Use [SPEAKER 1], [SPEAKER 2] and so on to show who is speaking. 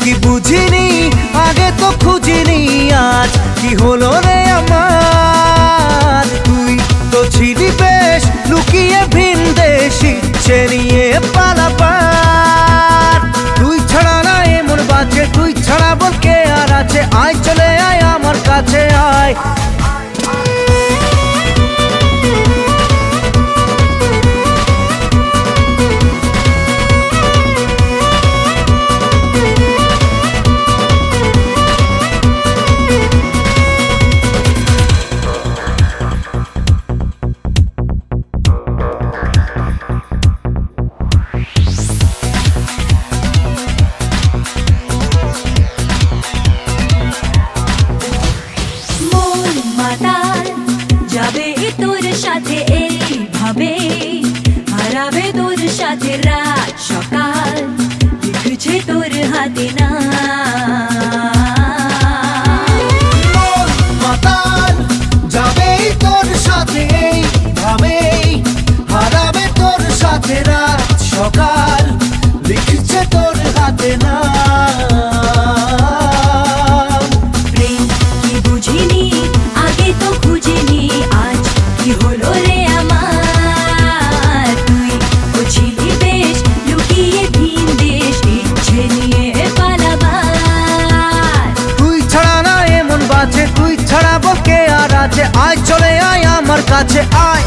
[SPEAKER 1] কি বুঝিনি আগে তো খুঁজিনি, আজ কি হলো রে আমার। তুই তো ছিলি বেশ লুকিয়ে ভিন দেশি ইচ্ছে নিয়ে পালাবার। তুই ছাড়া না এমন বাঁচে, তুই ছাড়া বল কে আর আছে। আয় চলে আয় আমার কাছে আয়।
[SPEAKER 2] যাবে তোর সাথে এইভাবে, হারাবে তোর সাথে রাত সকাল, লিখছে তোর হাতে না।
[SPEAKER 1] যাবে তোর সাথে এইভাবে, হারাবে তোর সাথে রাত সকাল, লিখছে তোর হাতে না। তুই ছাড়া বল কে আর আছে। আয় চলে আয় আমার কাছে আয়।